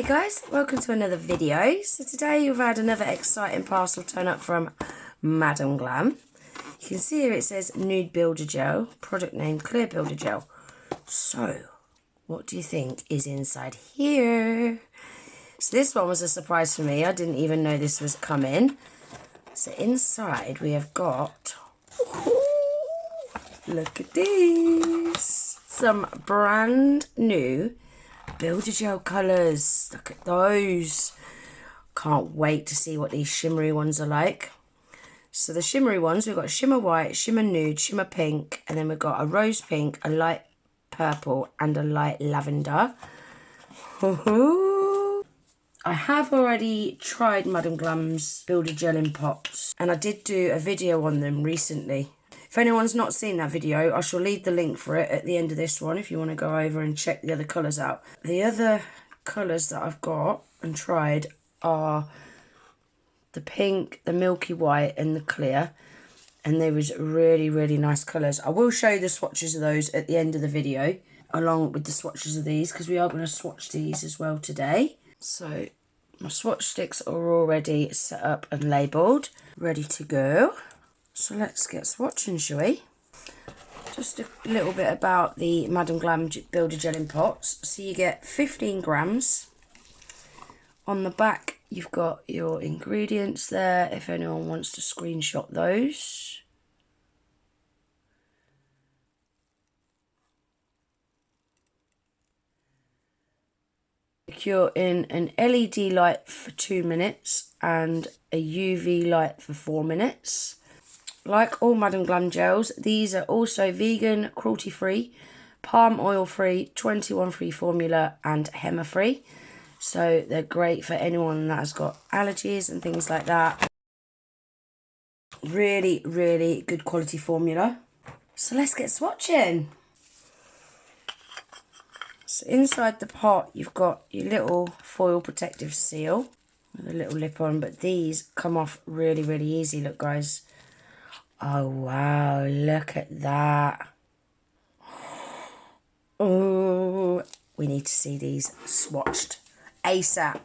guys, welcome to another video. So today we've had another exciting parcel turn up from Madam Glam. You can see here it says Nude Builder Gel, product name Clear Builder Gel. So, what do you think is inside here? So this one was a surprise for me. I didn't even know this was coming. So inside we have got, look at these, some brand new Builder Gel colours. Look at those. Can't wait to see what these shimmery ones are like. So the shimmery ones, we've got Shimmer White, Shimmer Nude, Shimmer Pink, and then we've got a Rose Pink, a Light Purple, and a Light Lavender. I have already tried Madam Glam's Builder Gel in pots, and I did do a video on them recently. If anyone's not seen that video, I shall leave the link for it at the end of this one if you want to go over and check the other colours out. The other colours that I've got and tried are the pink, the milky white and the clear. And they was really, really nice colours. I will show you the swatches of those at the end of the video, along with the swatches of these, because we are going to swatch these as well today. So my swatch sticks are already set up and labelled, ready to go. So let's get swatching, shall we? Just a little bit about the Madam Glam Builder Gel in pots. So you get 15 grams. On the back, you've got your ingredients there, if anyone wants to screenshot those. You're in an LED light for 2 minutes and a UV light for 4 minutes. Like all Madam Glam gels, these are also vegan, cruelty-free, palm oil-free, 21-free formula and Hema-free. So they're great for anyone that has got allergies and things like that. Really, really good quality formula. So let's get swatching. So inside the pot, you've got your little foil protective seal with a little lip on, but these come off really, really easy. Look, guys. Oh, wow, look at that. Oh, we need to see these swatched ASAP.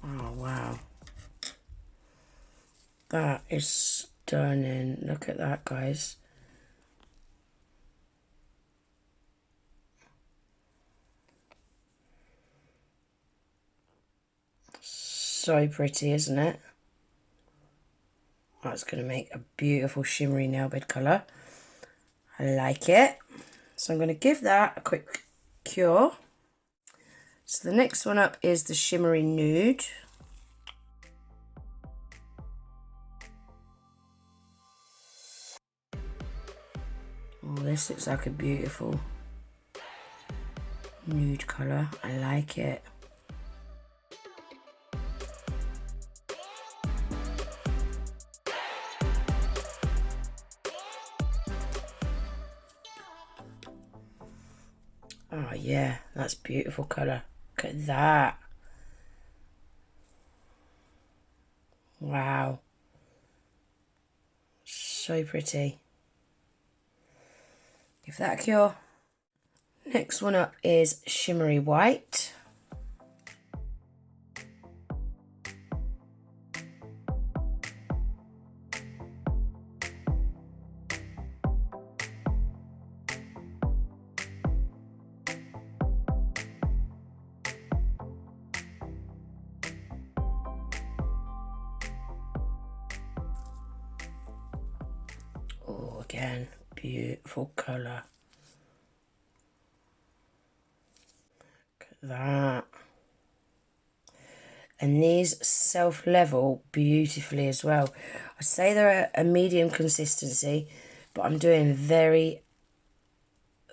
Oh, wow. That is stunning. Look at that, guys. So pretty, isn't it? That's going to make a beautiful shimmery nail bed colour. I like it. So I'm going to give that a quick cure. So the next one up is the Shimmery Nude. Oh, this looks like a beautiful nude colour. I like it. Oh yeah, that's beautiful colour. Look at that. Wow. So pretty. Give that a cure. Next one up is Shimmery White. Oh, again, beautiful colour. Look at that. And these self-level beautifully as well. I say they're a medium consistency, but I'm doing very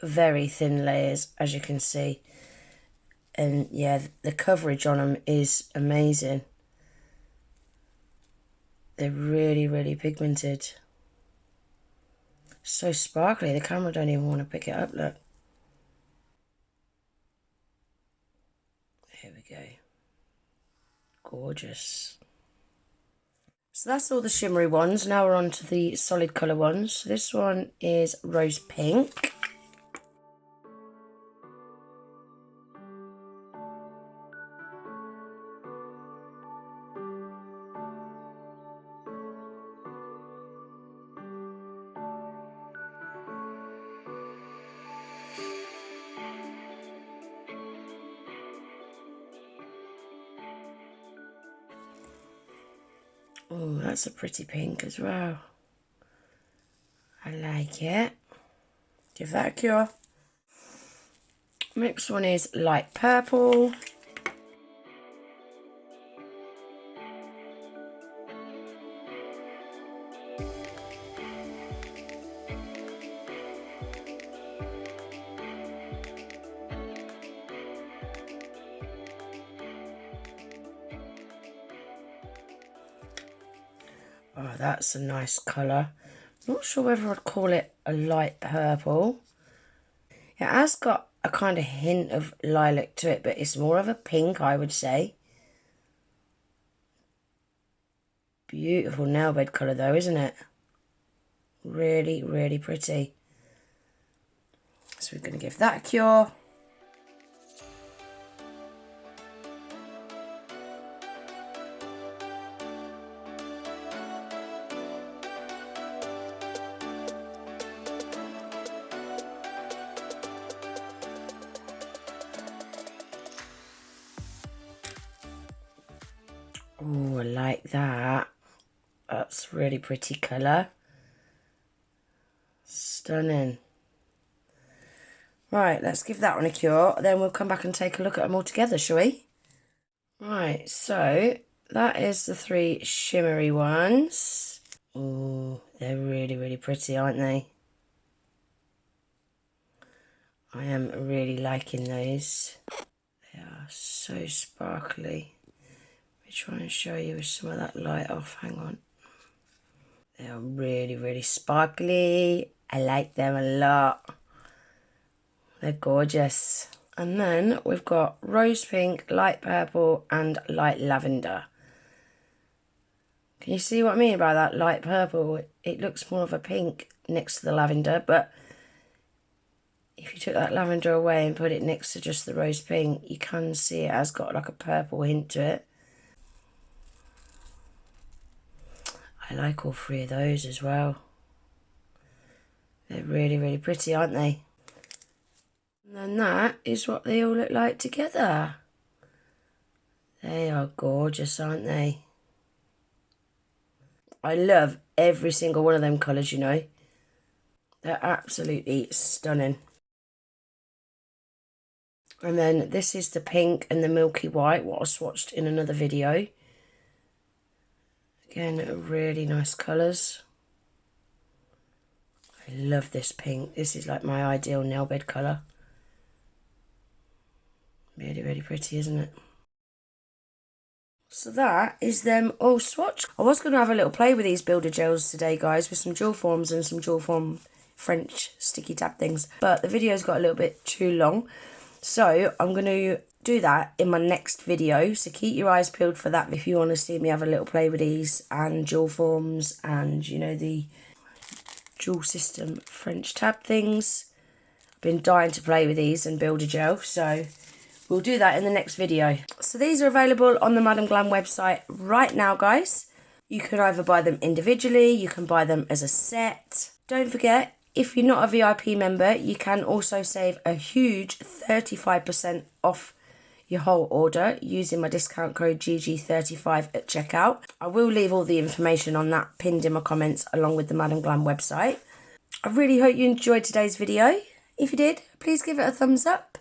very thin layers, as you can see. And yeah, the coverage on them is amazing. They're really, really pigmented. So sparkly, the camera don't even want to pick it up, look. Here we go. Gorgeous. So that's all the shimmery ones. Now we're on to the solid colour ones. So this one is rose pink. Oh, that's a pretty pink as well. I like it. Give that a cure. Next one is light purple. Oh, that's a nice colour. Not sure whether I'd call it a light purple. It has got a kind of hint of lilac to it, but it's more of a pink, I would say. Beautiful nail bed colour though, isn't it? Really, really pretty. So we're going to give that a cure. Oh, I like that. That's really pretty colour. Stunning. Right, let's give that one a cure. Then we'll come back and take a look at them all together, shall we? Right, so that is the 3 shimmery ones. Oh, they're really, really pretty, aren't they? I am really liking those. They are so sparkly. Let me try and show you with some of that light off. Hang on. They are really, really sparkly. I like them a lot. They're gorgeous. And then we've got rose pink, light purple and light lavender. Can you see what I mean by that light purple? It looks more of a pink next to the lavender, but if you took that lavender away and put it next to just the rose pink, you can see it has got like a purple hint to it. I like all 3 of those as well. They're really, really pretty, aren't they? And then that is what they all look like together. They are gorgeous, aren't they? I love every single one of them colours, you know. They're absolutely stunning. And then this is the pink and the milky white, what I swatched in another video. Again, really nice colours. I love this pink. This is like my ideal nail bed colour. Really, really pretty, isn't it? So that is them all swatched. I was going to have a little play with these builder gels today, guys, with some jewel forms and some jewel form French sticky tab things. But the video's got a little bit too long. So I'm going to do that in my next video. So keep your eyes peeled for that if you want to see me have a little play with these and jewel forms and, you know, the jewel system French tab things. I've been dying to play with these and build a gel, so we'll do that in the next video. So these are available on the Madam Glam website right now, guys. You can either buy them individually, you can buy them as a set. Don't forget, if you're not a VIP member, you can also save a huge 35% off your whole order using my discount code GG35 at checkout. I will leave all the information on that pinned in my comments along with the Madam Glam website. I really hope you enjoyed today's video. If you did, please give it a thumbs up.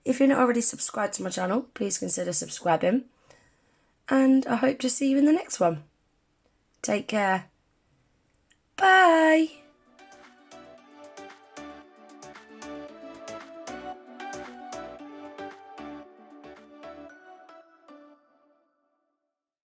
If you're not already subscribed to my channel, please consider subscribing. And I hope to see you in the next one. Take care. Bye.